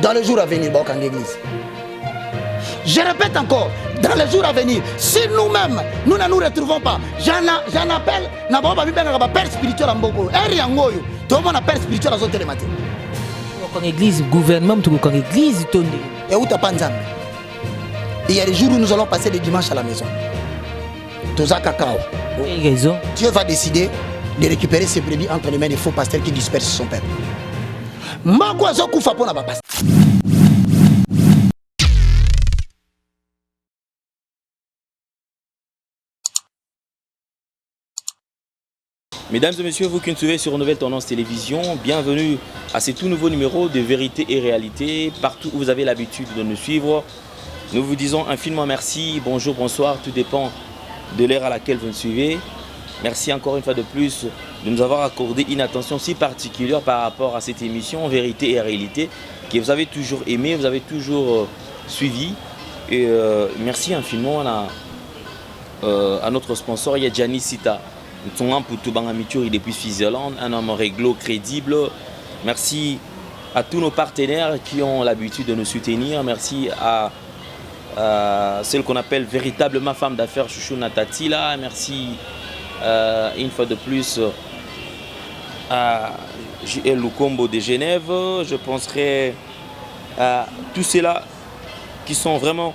dans les jours à venir, en église. Je répète encore, dans les jours à venir, si nous-mêmes, nous ne nous retrouvons pas, j'en appelle, père spirituel en Boko, tout le monde a père spirituel à zone télématique. Quand l'église, gouvernement, quand l'église, et où t'as pas nzambe. Il y a des jours où nous allons passer les dimanches à la maison. Toza cacao. Dieu va décider de récupérer ses brebis entre les mains des faux pasteurs qui dispersent son peuple. Mesdames et messieurs, vous qui nous suivez sur Nouvelle Tendance Télévision, bienvenue à ce tout nouveau numéro de Vérité et Réalité. Partout où vous avez l'habitude de nous suivre, nous vous disons infiniment merci, bonjour, bonsoir, tout dépend de l'heure à laquelle vous nous suivez. Merci encore une fois de plus de nous avoir accordé une attention si particulière par rapport à cette émission Vérité et Réalité que vous avez toujours aimé, vous avez toujours suivi. Et merci infiniment à notre sponsor, il y a Gianni Sita. Nous sommes pour tout depuis Switzerland, un homme réglo, crédible. Merci à tous nos partenaires qui ont l'habitude de nous soutenir. Merci à celle qu'on appelle véritablement femme d'affaires Chouchou Natatila. Merci une fois de plus à JL Lukombo de Genève. Je penserai à tous ceux-là qui sont vraiment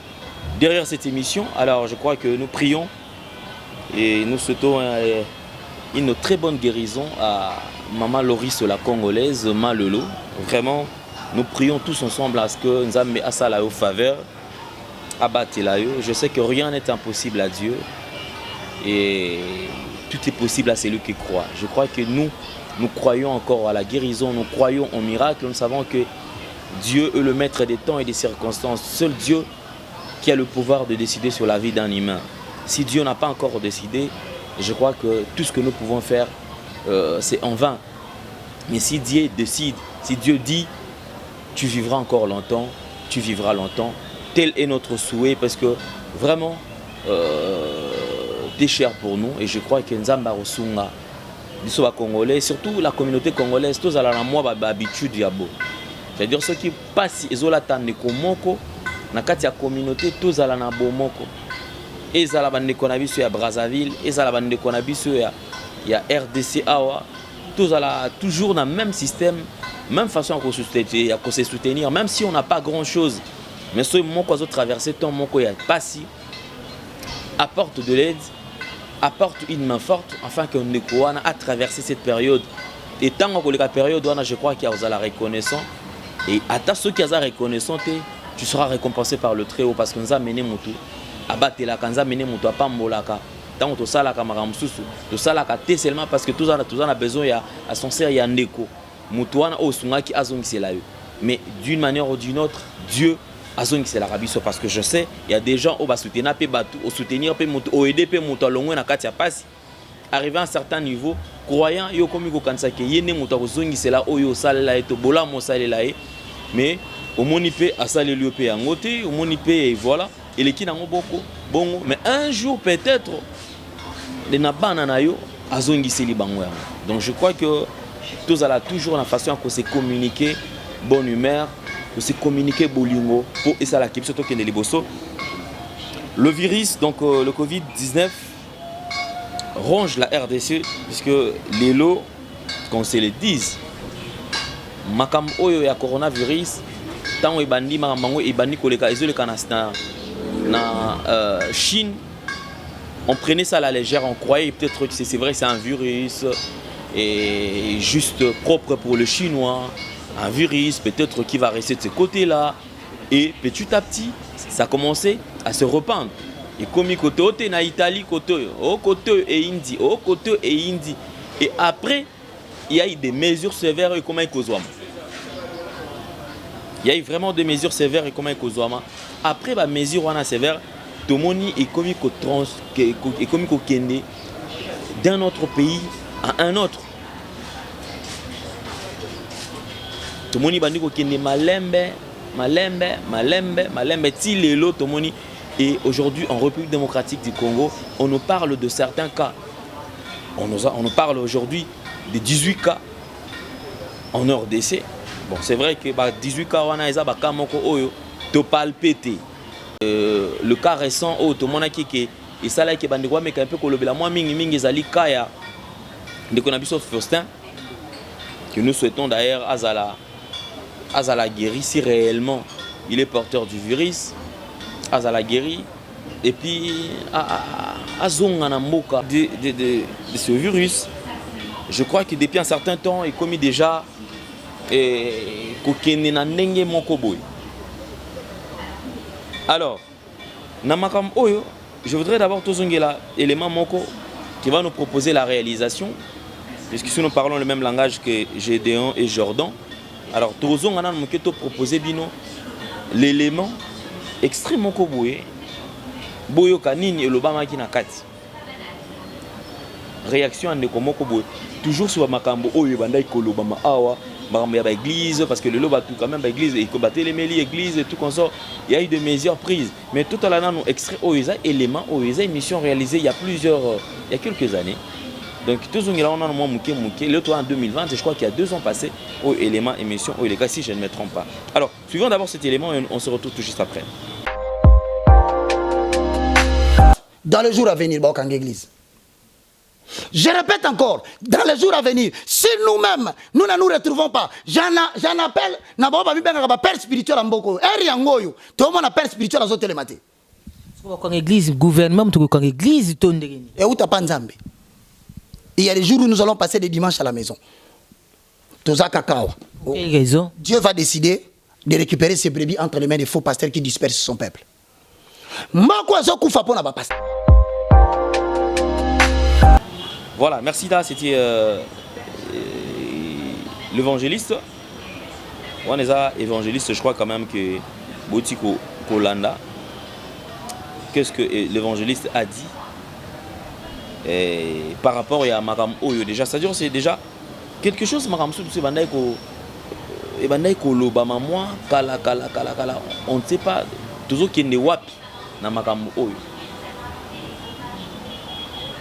derrière cette émission. Alors je crois que nous prions et nous souhaitons une très bonne guérison à Maman Loris la Congolaise, Malelo. Vraiment, nous prions tous ensemble à ce que nous ayons à la faveur, abattre la. Je sais que rien n'est impossible à Dieu et tout est possible à celui qui croit. Je crois que nous croyons encore à la guérison, nous croyons au miracle. Nous savons que Dieu est le maître des temps et des circonstances. Seul Dieu qui a le pouvoir de décider sur la vie d'un humain. Si Dieu n'a pas encore décidé, je crois que tout ce que nous pouvons faire, c'est en vain. Mais si Dieu décide, si Dieu dit, tu vivras encore longtemps, tu vivras longtemps, tel est notre souhait, parce que vraiment, c'est cher pour nous. Et je crois que Nzamba Rosunga, les Congolais, surtout la communauté congolaise, tous à la moi habitude yabo. C'est-à-dire ceux qui passent, ils ont la tande komoko, na kati ya communauté, tous à la bomoko. Et ça la bande konabiso ya Brazzaville, et ça la bande konabiso ya RDC awa, tous à la toujours dans le même système, même façon à se soutenir, même si on n'a pas grand chose. Mais ceux qui ont traversé ton moko ya passi, apporte de l'aide, apporte une main forte afin qu'on a traversé cette période. Et tant que la période, je crois qu'il y a la reconnaissance. Et à ceux qui ont la reconnaissance, tu seras récompensé par le Très-Haut parce que nous avons mené mon tour. Abattre la kanza mené mon tour, pas molaka. Tant que ça la caméra moussou, tout ça la caté seulement parce que tout ça a besoin à son ser y a ndeko. Moutouana au sunga qui azong c'est là. Mais d'une manière ou d'une autre, Dieu azong c'est la rabiso parce que je sais il y a des gens au bas soutenir pe batu, au soutenir pe moto, au aider pe moto longue na katia passe. Arrivé à un certain niveau, croyant yo komi ko kansa ke yene moto ko zongi c'est là oyo sala la eto bola mo sala la mais au monipe a salé lui pe angote, au monipe et voilà. Et les qui n'ont beaucoup bon, mais un jour peut-être les nabana na yo azongi seli bango. Donc je crois que tous à la toujours la façon à se communiquer bonne humeur, de se communiquer bolingo pour et ça la qui surtout que les bosso. Le virus donc le Covid-19 ronge la RDC puisque les lots qu'on se le dise makam oyo ya coronavirus tant ebandi makambo ebandi koleka ezoleka na Chine, on prenait ça à la légère, on croyait peut-être que c'est vrai, c'est un virus et juste propre pour le chinois, un virus peut-être qui va rester de ce côté-là. Et petit à petit, ça a commencé à se répandre. Et comme côté na Italie, côté et Indie, côté et Indie. Et après, il y a eu des mesures sévères et comment il y a eu vraiment des mesures sévères et comment il après la mesure on a sévère tout le monde est comme il d'un autre pays à un autre tout le monde est malembe tilelo tout le monde. Et aujourd'hui en République démocratique du Congo on nous parle de certains cas, on nous parle aujourd'hui de 18 cas en RDC. Bon, c'est vrai que 18 cas wana eza baka moko oyo to palpété. Le cas récent au to mona kike et ça là que bande kwa meka un peu kolobela moi mingi ezali kaya de konabiso Faustin que nous souhaitons d'ailleurs azala guéri si réellement il est porteur du virus, azala guéri et puis azonga na mboka de ce virus. Je crois que depuis un certain temps il commis déjà kokene na ndenge moko boy. Alors, Namakam Oyo, je voudrais d'abord tozongela élément moko qui va nous proposer la réalisation, puisque si nous parlons le même langage que Gédéon et Jordan, alors tozongana moketo proposer bino l'élément extrêmement koboye boyo kanini et lobama ki na kati. Réaction ande komoko boye toujours sur makambo oyo bandai kolobama awa makambo ya église parce que le loba tout quand même église et kobaté les meli église et tout comme ça, il y a eu des mesures prises mais tout à l'heure nous extrait oyo élément oyo émission réalisée il y a quelques années. Donc tous on a moi muké le tour en 2020 je crois qu'il y a 2 ans passés au élément émission au les gars si je ne me trompe pas. Alors, suivons d'abord cet élément et on se retrouve tout juste après. Dans les jours à venir, Bokang Église. Je répète encore, dans les jours à venir, si nous-mêmes, nous ne nous retrouvons pas, j'en appelle, père spirituel en Boko, Eriangoyo, tout le monde a père spirituel en Zotélématé. Église, gouvernement, église, et où t'as pas Nzambe? Il y a des jours où nous allons passer des dimanches à la maison. Toza Kakao. Quelle raison? Dieu va décider de récupérer ses brebis entre les mains des faux pasteurs qui dispersent son peuple. Voilà, merci là, c'était l'évangéliste. On est évangéliste, je crois quand même que Botiko Kolanda. Qu'est-ce que l'évangéliste a dit par rapport à Makam Oyo déjà, c'est-à-dire c'est déjà quelque chose Makam Sou c'est bandai ko lobama moi kala on ne sait pas toujours qu'il n'est wapi na Makam Oyo.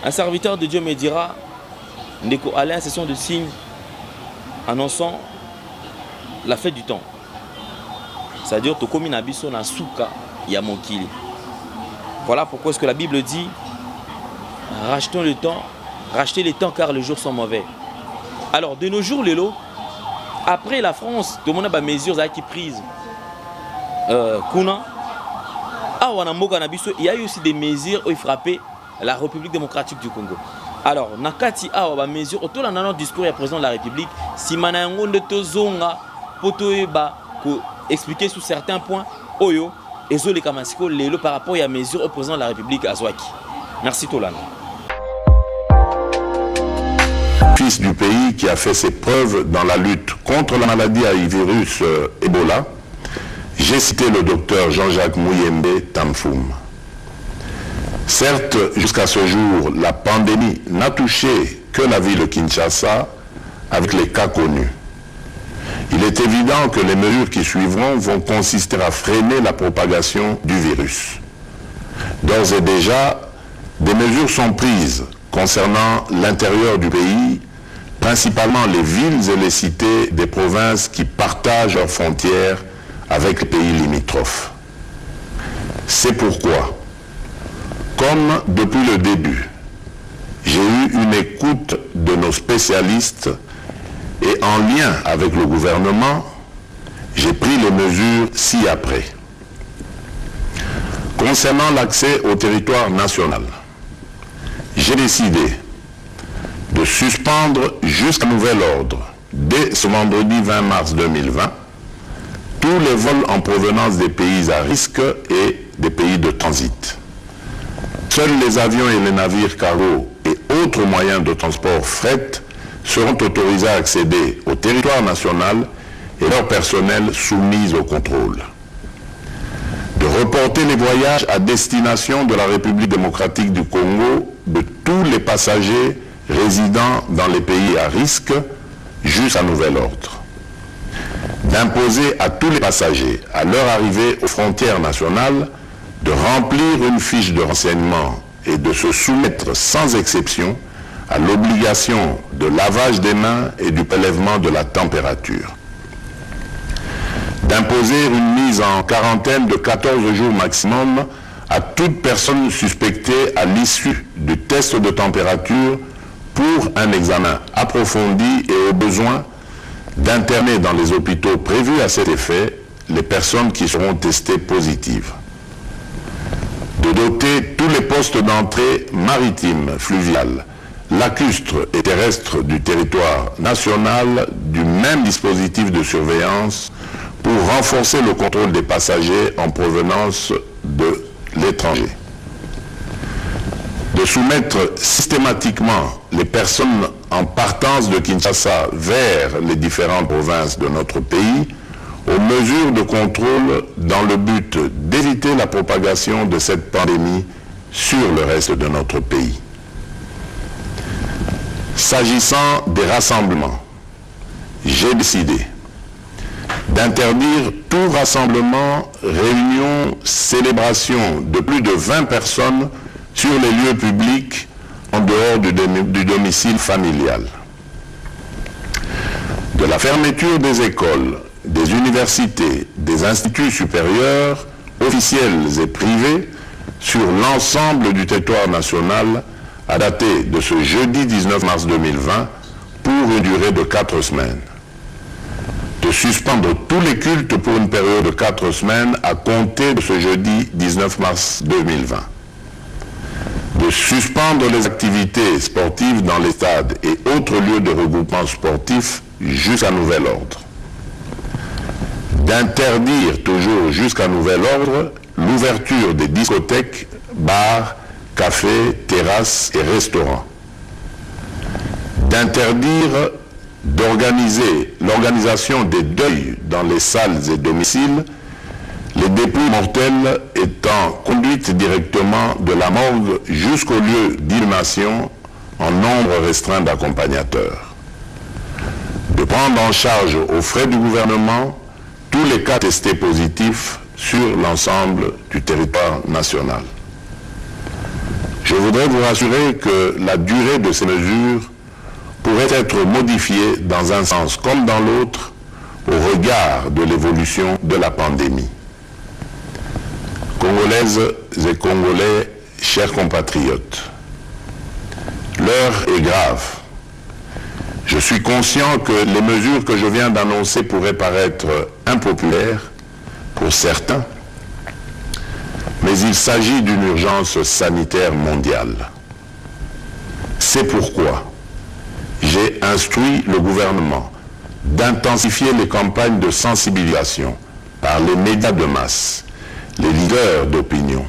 Un serviteur de Dieu me dira Ndeko Alain session de signes annonçant la fête du temps. C'est-à-dire to komi na biso na suka ya mokili. Voilà pourquoi est-ce que la Bible dit rachetons le temps, rachetez le temps car les jours sont mauvais. Alors de nos jours, Lélo, après la France, tout le monde a des mesures qui prises. Kuna, il y a eu aussi des mesures où il frappait la République démocratique du Congo. Alors, Nakati a des mesures, autour de notre discours du président de la République, si Manango de Tozonga, Potoeba, expliquer sur certains points, Oyo, et Zole Kamasiko, Lélo par rapport à la mesure au président de la République à Zouaki. Merci Tolana. Fils du pays qui a fait ses preuves dans la lutte contre la maladie à virus Ebola, j'ai cité le docteur Jean-Jacques Mouyembe Tamfoum. Certes, jusqu'à ce jour, la pandémie n'a touché que la ville de Kinshasa avec les cas connus. Il est évident que les mesures qui suivront vont consister à freiner la propagation du virus. D'ores et déjà, des mesures sont prises concernant l'intérieur du pays, principalement les villes et les cités des provinces qui partagent leurs frontières avec les pays limitrophes. C'est pourquoi, comme depuis le début, j'ai eu une écoute de nos spécialistes et en lien avec le gouvernement, j'ai pris les mesures ci-après. Concernant l'accès au territoire national, j'ai décidé de suspendre jusqu'à nouvel ordre, dès ce vendredi 20 mars 2020, tous les vols en provenance des pays à risque et des pays de transit. Seuls les avions et les navires cargo et autres moyens de transport fret seront autorisés à accéder au territoire national et leur personnel soumis au contrôle. De reporter les voyages à destination de la République démocratique du Congo de tous les passagers résidant dans les pays à risque jusqu'à nouvel ordre. D'imposer à tous les passagers, à leur arrivée aux frontières nationales, de remplir une fiche de renseignement et de se soumettre sans exception à l'obligation de lavage des mains et du prélèvement de la température. d'imposer une mise en quarantaine de 14 jours maximum à toute personne suspectée à l'issue du test de température pour un examen approfondi et au besoin d'interner dans les hôpitaux prévus à cet effet les personnes qui seront testées positives. De doter tous les postes d'entrée maritimes, fluviales, lacustres et terrestres du territoire national du même dispositif de surveillance pour renforcer le contrôle des passagers en provenance de l'étranger. De soumettre systématiquement les personnes en partance de Kinshasa vers les différentes provinces de notre pays aux mesures de contrôle dans le but d'éviter la propagation de cette pandémie sur le reste de notre pays. S'agissant des rassemblements, j'ai décidé d'interdire tout rassemblement, réunion, célébration de plus de 20 personnes sur les lieux publics en dehors du domicile familial. De la fermeture des écoles, des universités, des instituts supérieurs, officiels et privés, sur l'ensemble du territoire national à dater de ce jeudi 19 mars 2020 pour une durée de 4 semaines. De suspendre tous les cultes pour une période de 4 semaines à compter de ce jeudi 19 mars 2020. De suspendre les activités sportives dans les stades et autres lieux de regroupement sportif jusqu'à nouvel ordre. D'interdire toujours jusqu'à nouvel ordre l'ouverture des discothèques, bars, cafés, terrasses et restaurants. D'interdire d'organiser l'organisation des deuils dans les salles et domiciles, les dépouilles mortelles étant conduites directement de la morgue jusqu'au lieu d'inhumation en nombre restreint d'accompagnateurs. De prendre en charge aux frais du gouvernement tous les cas testés positifs sur l'ensemble du territoire national. Je voudrais vous rassurer que la durée de ces mesures pourrait être modifiée dans un sens comme dans l'autre au regard de l'évolution de la pandémie. Congolaises et Congolais, chers compatriotes, l'heure est grave. Je suis conscient que les mesures que je viens d'annoncer pourraient paraître impopulaires pour certains, mais il s'agit d'une urgence sanitaire mondiale. C'est pourquoi j'ai instruit le gouvernement d'intensifier les campagnes de sensibilisation par les médias de masse, les leaders d'opinion,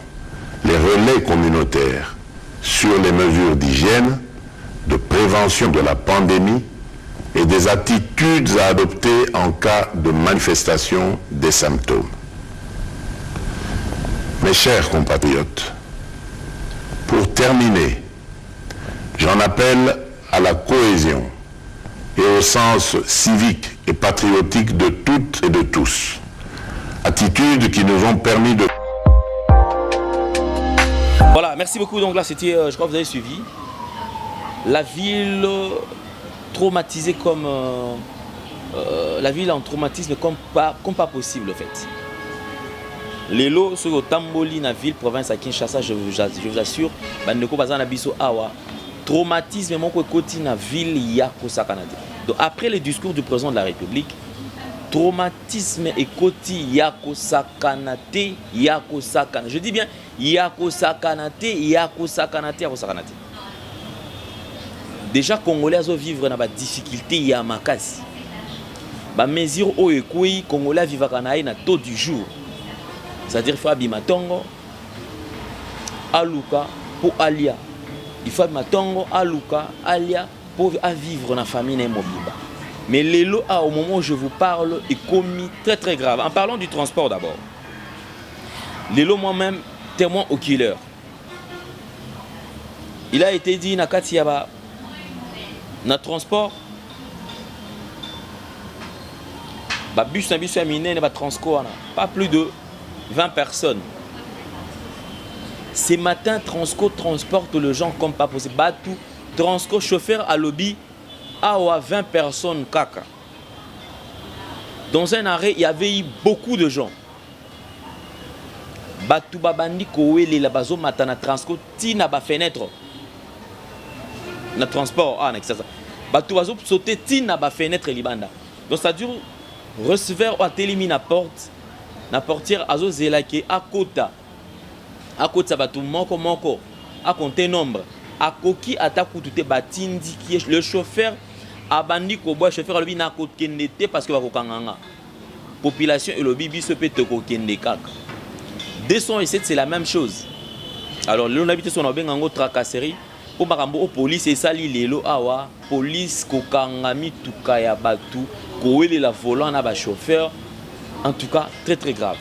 les relais communautaires sur les mesures d'hygiène, de prévention de la pandémie et des attitudes à adopter en cas de manifestation des symptômes. Mes chers compatriotes, pour terminer, j'en appelle à la cohésion et au sens civique et patriotique de toutes et de tous, attitudes qui nous ont permis de... Voilà, merci beaucoup. Donc là, c'était, je crois que vous avez suivi, la ville traumatisée comme... la ville en traumatisme comme pas possible, en fait. Les lots sur le Tamboli, la ville, province à Kinshasa, je vous assure, bandeko bazana biso awa, traumatisme mon côté na ville yako sakanade. Donc après le discours du président de la République, traumatisme et côté yako sakanate, yako sakanate. Je dis bien yako sakanate, yako sakanate, yako sakanate. Déjà Congolais vont vivre dans des difficultés ya makasi. Ba mesure o ekui Congolais vivre kana na taux du jour. C'est-à-dire qu'il faut abima tongo, aluka pour alia. Il faut abima tongo, aluka, alia pour vivre dans la famille et mobiba. Mais les lots, au moment où je vous parle, est commis très très grave. En parlant du transport d'abord. Les lots moi-même, témoin oculaire. Il a été dit, nakati yaba, na transport, ba bus na bus ya mine na ba transco pas plus de 20 personnes. Ce matin, Transco transporte les gens comme pas possible. Batou, Transco chauffeur à lobby, à 20 personnes kaka. Dans un arrêt, il y avait eu beaucoup de gens. Batu babandi kowele la bazo matana transco tina ba fenêtre. Na transport ah ça. Batu bazo sauter tina ba fenêtre libanda. Donc ça dure receveur a télémi na porte na portière azo zelake akota. Akota batu moko a compter nombre. Akoki atakutu te batindi qui le chauffeur abandi ko boy chauffeur lobi na ko kendete parce que ba ko kanganga. Population et le bibi se peut te ko kende kaka. 207 c'est la même chose. Alors l'on habite son bengango tracasserie pour makambo au police et sali lelo awa police ko kangami tukaya batu ko wele la volant na ba chauffeur en tout cas très grave.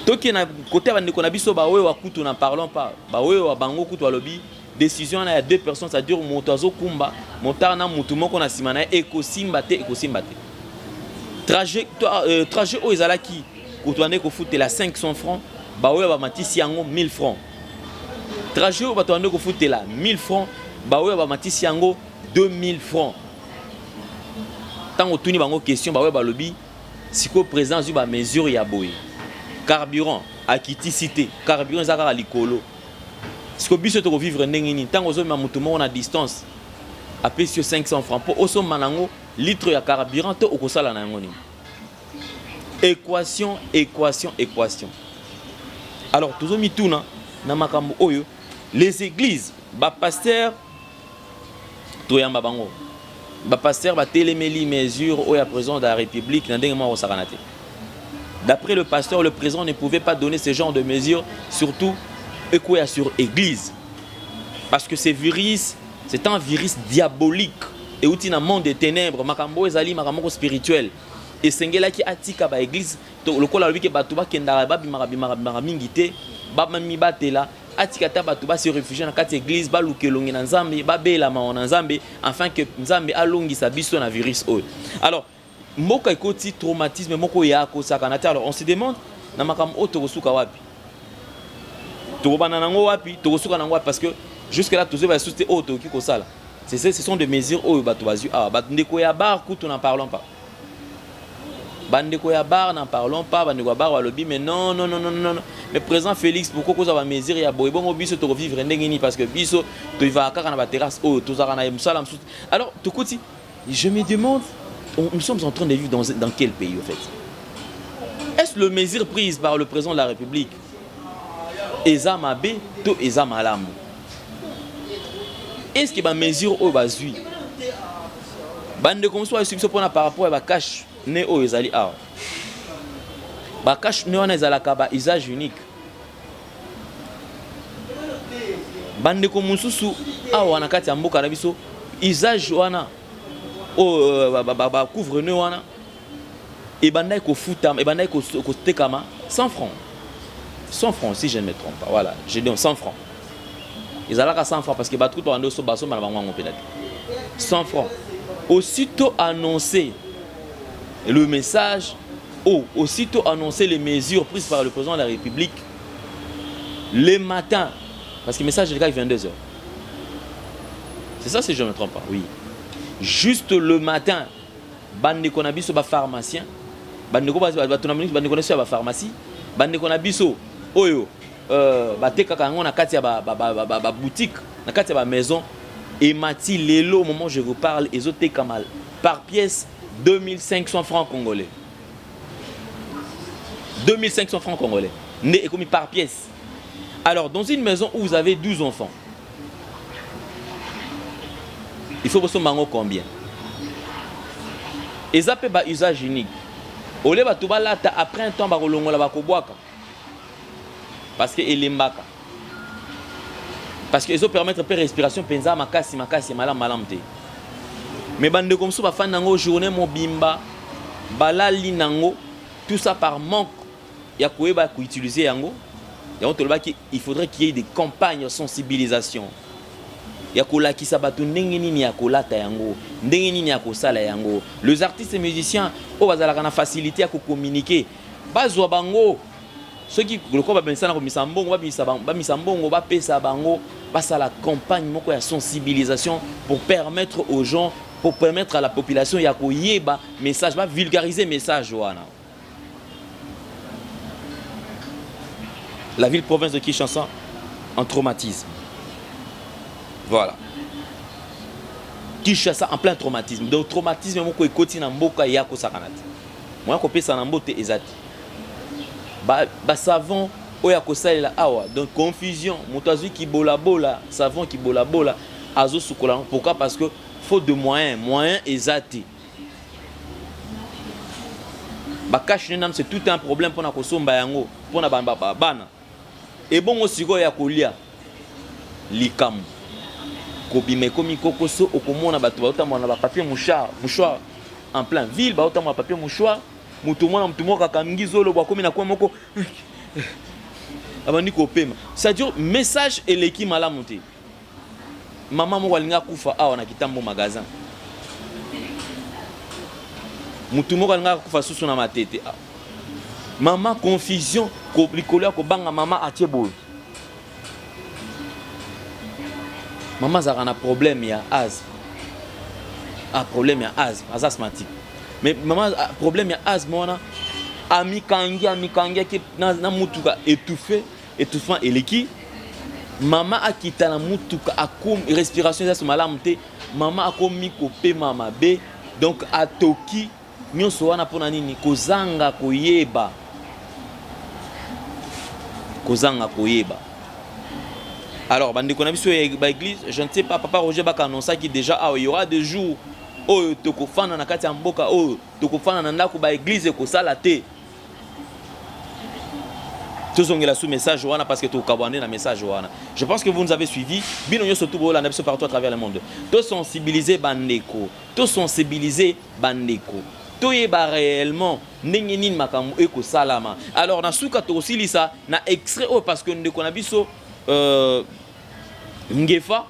Toki na côté bande ko na biso ba we wa kutu na parlons pas ba we wa bango kutu lobi décision na ya 2 personnes ça dure motozo kumba motar na mutu moko na simana ekosimba te trajet o ezalaki koutouane ko foute la 500 francs ba we ba matisi yango 1000 francs trajet o batouane ko foute la 1000 francs ba we ba matisi yango 2000 francs tango tuni bango question ba we ba lobi siko présence ba mesure ya boye carburant akiticité carburant ezaka likolo siko biso to vivre ndenge ni tango zo ma mutu mo na distance apesio 500 francs po oso manango litre ya carburant to okosala na yango ni équation. Alors toujours mituna na makambo oyo les églises ba pasteur to yamba bango ba pasteur ba télémeli mesure oyo à président de la République na ndenge mo osakanate. D'après le pasteur, le président ne pouvait pas donner ce genre de mesures, surtout sur église. Parce que ce virus, c'est un virus diabolique. Et où il y a un monde des ténèbres, makambo ezali makambo spirituel. Et sengela qui atika ba église, le kola lobi ke batuba kendara ba bimara mingite, ba mami batela, atika ta batuba se réfugier na kati église, ba lukelongi na nzambe, ba bela ma na nzambe, afin que nzambe alongi sa biso na virus oyo. Alors moko ekoti traumatisme moko ya ko sakanata. Alors on se demande na makambo o tokosuka wapi, tokobana nango wapi, tokosuka nango wapi, parce que jusque là tous va souster o toki ko sala. Ce sont des mesures oyo bato bazu ah bandeko ya bar kutu n'en parlons pas. Bandeko ya bar n'en parlons pas, bandeko ya bar walobi mais non. Mais président Félix pourquoi cause ba mesure ya boy bongo biso to vivre ndenge ni parce que biso to va kaka na ba terrasse o to zaka na musala msuti. Alors tokuti je me demande nous sommes en train de vivre dans quel pays, en fait? Est-ce le mesure prise par le président de la République Eza Mabe, to Eza Malamu? Est-ce que la mesure au bazui bande comme ça est par rapport à la cash né au Ezali A? La cash né on est à la kaba usage unique. Bande comme susu a wana kati ya mboka na biso usage wana couvre ne wana et bandai ko futa et bandai ko tekama 100 francs si je ne me trompe pas. Voilà, j'ai dit 100 francs. Ils allaient à 100 francs parce que battu pour ando so baso malabango peut-être 100 francs. Aussitôt annoncé le message aussitôt annoncé les mesures prises par le président de la République le matin, parce que le message est à 22h. C'est ça si je ne me trompe pas, oui. Juste le matin, bande konabiso ba pharmacien, bande ko ba tonamini bande konabiso ba pharmacie, bande konabiso oyo ba tekaka ngona kati ya ba boutique, na kati ya ba maison et mati lelo au moment où je vous parle ezote kamal par pièce 2500 francs congolais. 2500 francs congolais. Né et commis par pièce. Alors dans une maison où vous avez 12 enfants, il faut que vous combien? Et ça peut être usage unique. Au lieu de après un temps, parce que il est mbaka. Parce que ça permet de respiration, penza makasi malamte. Mais bande comme ça, ba fan nango journée mobimba, balali nango, tout ça par manque. Ya koeba ko utiliser yango. Il faudrait qu'il y ait des campagnes de sensibilisation. Yakolakisa batu ndenge nini yakolata yango, ndenge nini yakosala yango. Les artistes et musiciens o bazalaka na facilité ya communiquer. Bazwa bango ceux qui le ko ba bensa na ko misambongo ba misambongo ba pesa bango basala campagne moko ya sensibilisation pour permettre aux gens pour permettre à la population ya koyeba message, ba vulgariser message wana. La ville-province de Kinshasa en traumatisme. Voilà. Kinshasa en plein traumatisme. Donc traumatisme moko ekoti na mboka ya ko sakanati. Moi ko pesa na mbote ezati. Ba savon oya ko salela awa. Donc confusion, motazu ki bola bola, savon ki bola bola, azo sukola. Pourquoi? Parce que faute de moyens ezati. Ba cash nenam c'est tout un problème pour na ko somba yango, pour na bana. Et bon aussi ya kolia likamu kobime komi kokoso okomona bato baotama na papier mouchoir en plein ville baotama papier mouchoir mutu moko kamingi zolo bwa komi na kwa moko abandi kopema c'est-à-dire message eleki malamu te maman moko alinga kufa awa na kitambo magasin mutu moko alinga kufa susu na matete maman confusion ko likolo ko banga maman atie boy maman a un problème ya asthme problème ya asthme asthmatique mais maman a problème ya asthme wana amikangia ki na mutuka étouffant eleki maman akita na mutuka akom respiration ça malamu te maman akomi kope mama be donc atoki nyonso wana pona nini kozanga koyeba alors bandi kona biso ba église je ne sais pas papa Roger baka annonça qui déjà il y aura des jours où tokofana na kati ya mboka tokofana na ndako ba église ko sala te tozongela sous message wana parce que tokabande na message wana je pense que vous nous avez suivi bino nyoso tout bola na biso partout à travers le monde to sensibiliser bandeko toyeba réellement ndenge nini makambo eko salama alors na suka to osilisa na extrait parce que ndeko na biso ngefa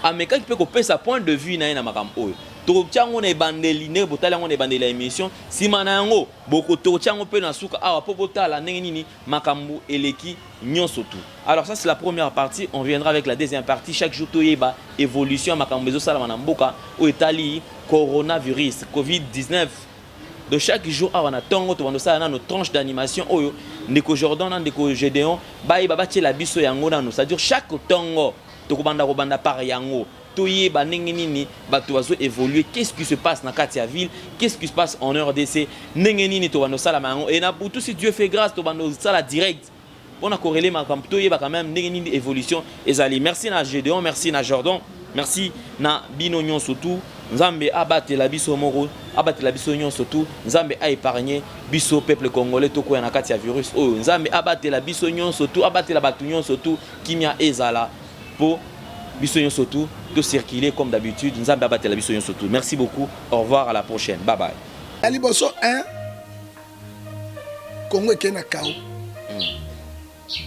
ameka ki pe ko pesa point de vue na makambo oyo to tiango na bandeli ne botala ngo na bandeli la émission sima na yango boko to tiango pe na suka awa po botala ndenge nini makambo eleki nyonso tout. Alors ça c'est la première partie, on viendra avec la deuxième partie. Chaque jour toyeba évolution makambo zo salama na mboka o etali coronavirus COVID-19. De chaque jour on a tongo to bando ça na nos tranches d'animation oyo ndeko Jordan na ndeko Gédéon bayi baba tie la biso yango na no, c'est-à-dire chaque tongo to kobanda par yango toyeba ndenge nini bato bazo évoluer, qu'est-ce qui se passe na Katia ville, qu'est-ce qui se passe en RDC ndenge nini to bando sala mango et na tout si Dieu fait grâce to bando sala direct on a corrélé makambo toyeba quand même ndenge nini évolution ezali. Merci na Gédéon, merci na Jordan, merci na bino nyon surtout Nzambe abatela biso moko abatela biso nyon surtout Nzambe a épargné biso peuple congolais to ko na kati ya virus oh Nzambe abatela biso nyon surtout abatela batu nyon surtout kimia ezala po biso nyon surtout de circuler comme d'habitude Nzambe abatela biso nyon surtout. Merci beaucoup, au revoir, à la prochaine, bye bye. Aliboso 1 Congo ekena kao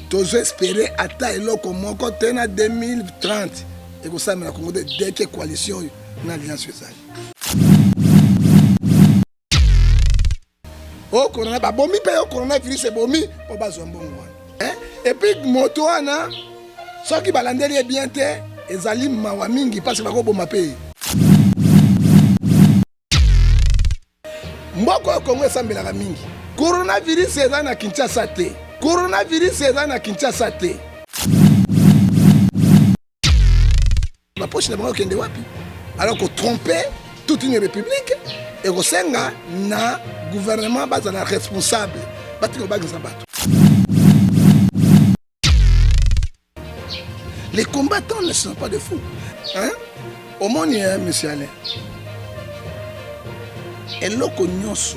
tozo espérer ata eloko moko tena 2030 et que ça me la Congo dès que coalition na alliance ezali o corona ba bomi pe o coronavirus e bomi po bazwa mbongo hein et puis moto wana soki balandeli bien te ezali mawa mingi parce que bako boma pe mboko Congo esambelaka mingi coronavirus eza na Kinshasa te la poche n'a pas aucun wapi alors qu'on trompait toute une république et qu'on senga na gouvernement bazana responsable batiko bagza bato. Les combattants ne sont pas des fous hein au monde monsieur Alain et loko nyonso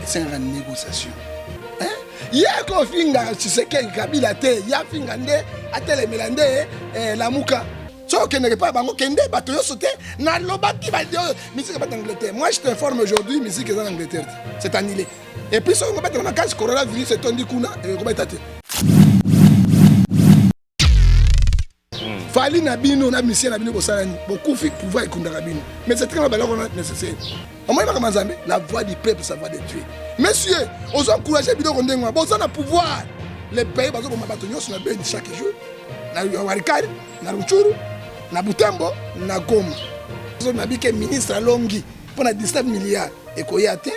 c'est une négociation hein ya ko finga Tshisekedi Kabila te ya finga nde atelemela nde lamuka so kende pas bango kende bato yo sauté na lobaki ba musique ba d'Angleterre. Moi je t'informe aujourd'hui musique est en Angleterre c'est annulé et puis so on va mettre na cas coronavirus c'est tondi kuna et ko ba tate fali na bino na mission na bino bosalani beaucoup fi pouvoir ekunda bino mais c'est très malheureux nécessaire au moins comme Nzambe la voix du peuple ça va de tuer messieurs on encourager bino kondengwa bon ça na pouvoir les pays bazo ba bato nyonso na ben chaque jour na Warikari na Ruchuru na Butembo na Goma nabike ministre alongi mpona 17 milliards ekoya te